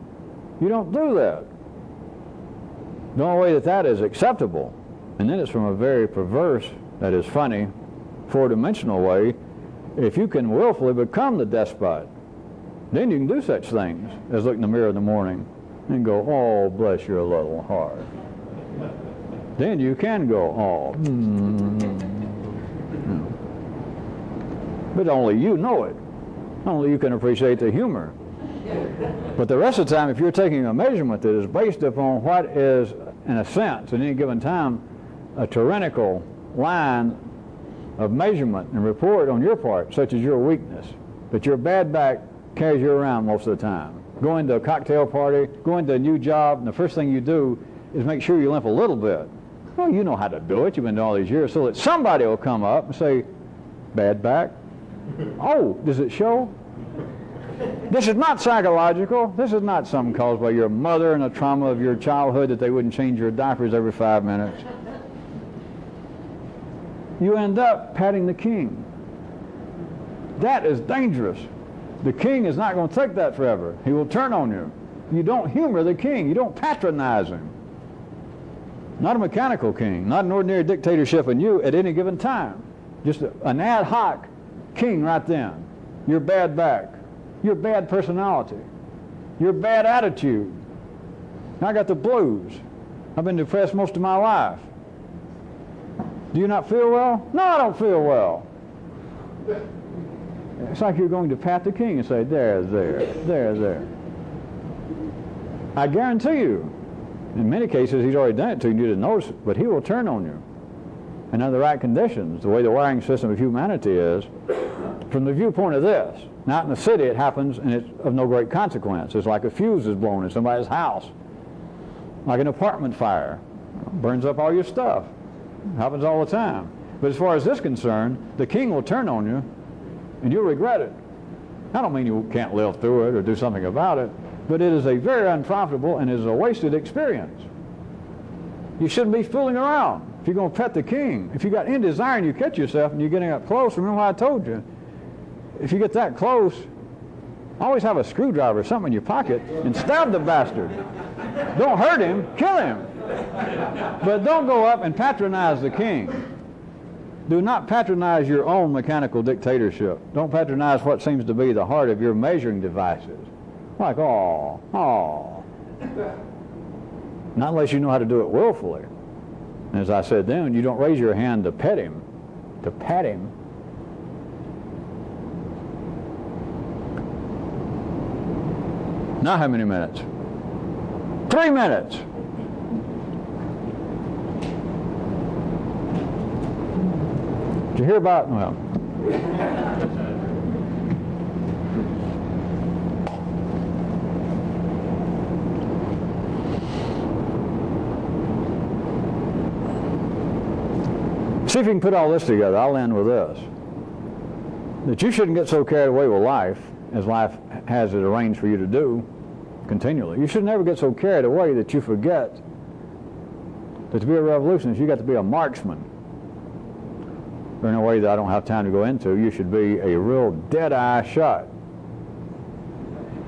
You don't do that. The only way that is acceptable, and then it's from a very perverse, that is funny, four-dimensional way, if you can willfully become the despot, then you can do such things as look in the mirror in the morning and go, oh, bless your little heart. Then you can go, oh, But only you know it. Only you can appreciate the humor. But the rest of the time, if you're taking a measurement that is based upon what is, in a sense, at any given time, a tyrannical line of measurement and report on your part, such as your weakness, but your bad back carries you around most of the time. Go into a cocktail party, go into a new job, and the first thing you do is make sure you limp a little bit. Well, you know how to do it. You've been doing all these years, so that somebody will come up and say, bad back? Oh, does it show? This is not psychological. This is not something caused by your mother and a trauma of your childhood that they wouldn't change your diapers every 5 minutes. You end up patting the king. That is dangerous. The king is not going to take that forever. He will turn on you. You don't humor the king. You don't patronize him. Not a mechanical king, not an ordinary dictatorship in you at any given time. Just an ad hoc king right then. Your bad back, your bad personality, your bad attitude. I got the blues. I've been depressed most of my life. Do you not feel well? No, I don't feel well. It's like you're going to pat the king and say, there. I guarantee you, in many cases, he's already done it to you and you didn't notice it, but he will turn on you. And under the right conditions, the way the wiring system of humanity is, from the viewpoint of this, not in the city it happens and it's of no great consequence. It's like a fuse is blown in somebody's house. Like an apartment fire. Burns up all your stuff. It happens all the time. But as far as this is concerned, the king will turn on you and you'll regret it. I don't mean you can't live through it or do something about it, but it is a very unprofitable and is a wasted experience. You shouldn't be fooling around. If you're going to pet the king, if you got any desire and you catch yourself and you're getting up close, remember what I told you. If you get that close, always have a screwdriver or something in your pocket and stab the bastard. Don't hurt him, kill him. But don't go up and patronize the king. Do not patronize your own mechanical dictatorship. Don't patronize what seems to be the heart of your measuring devices. Like, oh. Not unless you know how to do it willfully. And as I said then, you don't raise your hand to pet him, to pat him. Now how many minutes? 3 minutes. Did you hear about, well. See if you can put all this together. I'll end with this. That you shouldn't get so carried away with life, as life has it arranged for you to do continually. You should never get so carried away that you forget that to be a revolutionist, you got to be a marksman. Or in a way that I don't have time to go into, you should be a real dead-eye shot.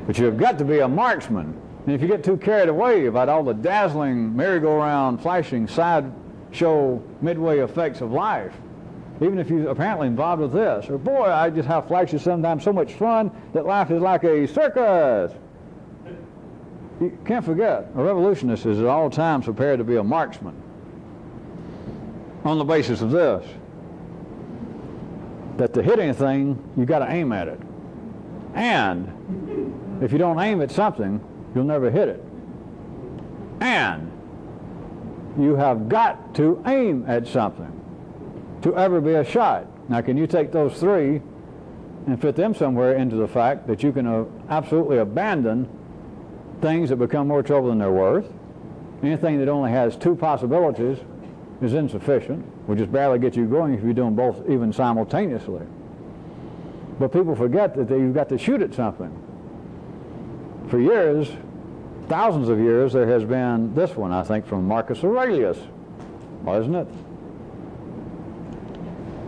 But you've got to be a marksman. And if you get too carried away about all the dazzling, merry-go-round, flashing, sideshow, midway effects of life, even if you're apparently involved with this, or boy, I just have flashes sometimes, so much fun that life is like a circus. You can't forget, a revolutionist is at all times prepared to be a marksman. On the basis of this, that to hit anything, you've got to aim at it. And if you don't aim at something, you'll never hit it. And you have got to aim at something to ever be a shot. Now, can you take those three and fit them somewhere into the fact that you can absolutely abandon things that become more trouble than they're worth? Anything that only has two possibilities is insufficient. Will just barely get you going if you're doing both even simultaneously. But people forget that you've got to shoot at something. For years, thousands of years, there has been this one, I think, from Marcus Aurelius, wasn't it?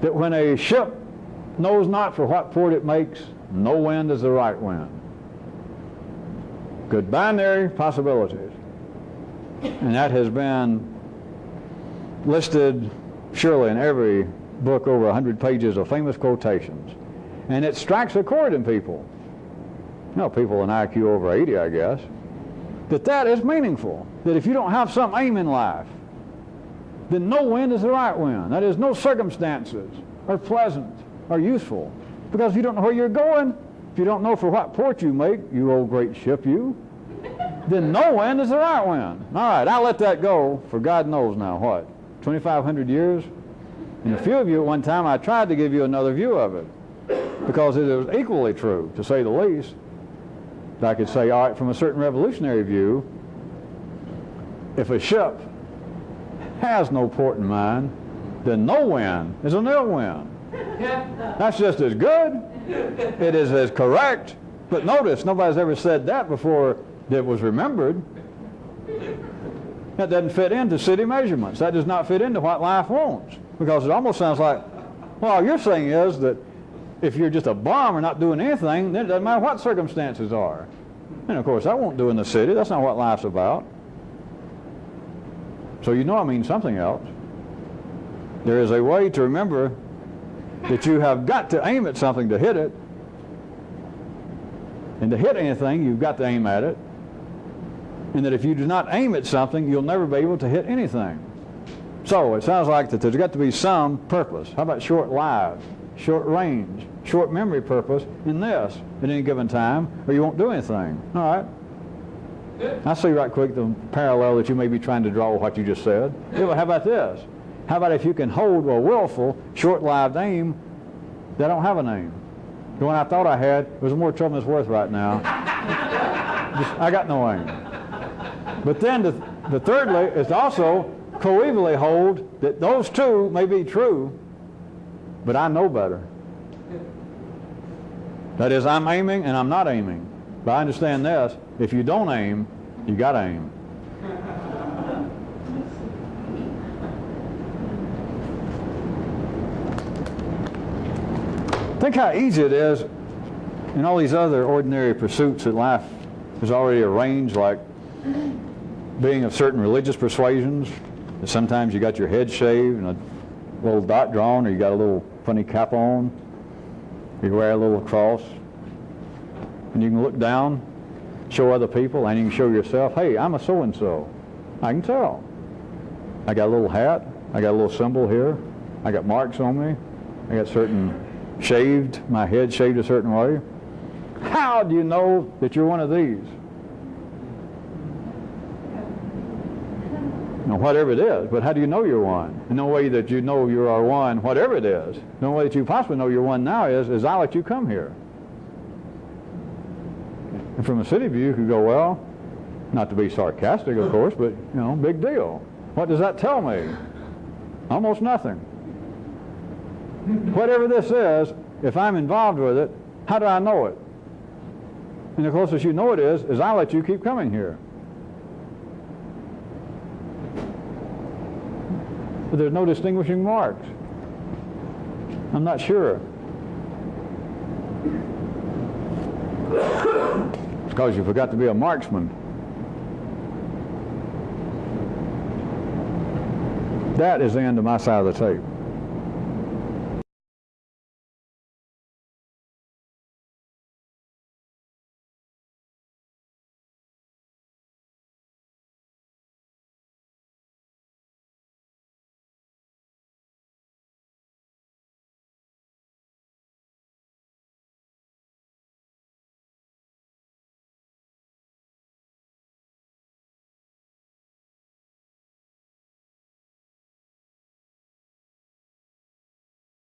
That when a ship knows not for what port it makes, no wind is the right wind. Good binary possibilities. And that has been listed surely in every book over 100 pages of famous quotations. And it strikes a chord in people. You know, people in IQ over 80, I guess. That is meaningful. That if you don't have some aim in life, then no wind is the right wind. That is, no circumstances are pleasant or useful. Because if you don't know where you're going, if you don't know for what port you make, you old great ship you, then no wind is the right wind. All right, I'll let that go for God knows now what, 2,500 years? And a few of you at one time, I tried to give you another view of it because it is equally true, to say the least. I could say, all right, from a certain revolutionary view, if a ship has no port in mind, then no wind is an ill wind. That's just as good. It is as correct. But notice, nobody's ever said that before that was remembered. That doesn't fit into city measurements. That does not fit into what life wants. Because it almost sounds like, well, all you're saying is that if you're just a bum or not doing anything, then it doesn't matter what circumstances are. And of course, that won't do in the city. That's not what life's about. So you know I mean something else. There is a way to remember that you have got to aim at something to hit it. And to hit anything, you've got to aim at it. And that if you do not aim at something, you'll never be able to hit anything. So it sounds like that there's got to be some purpose. How about short-lived, short-range, short memory purpose in this at any given time, or you won't do anything. All right? I see right quick the parallel that you may be trying to draw with what you just said. Yeah, but how about this? How about if you can hold a willful, short-lived aim that don't have a name? The one I thought I had was more trouble than it's worth right now. I got no aim. But then the thirdly is also coevally hold that those two may be true, but I know better. That is, I'm aiming and I'm not aiming. But I understand this, if you don't aim, you got to aim. Think how easy it is in all these other ordinary pursuits that life is already arranged, like being of certain religious persuasions. Sometimes you got your head shaved and a little dot drawn, or you got a little funny cap on. You wear a little cross. And you can look down, show other people, and you can show yourself, hey, I'm a so-and-so. I can tell. I got a little hat. I got a little symbol here. I got marks on me. I got certain shaved, my head shaved a certain way. How do you know that you're one of these? Now, whatever it is, but how do you know you're one? And no way that you know you are one, whatever it is. No way that you possibly know you're one now is I let you come here. And from a city view, you could go, well, not to be sarcastic, of course, but, you know, big deal. What does that tell me? Almost nothing. Whatever this is, if I'm involved with it, how do I know it? And the closest you know it is I let you keep coming here. But there's no distinguishing marks. I'm not sure. It's because you forgot to be a marksman. That is the end of my side of the tape.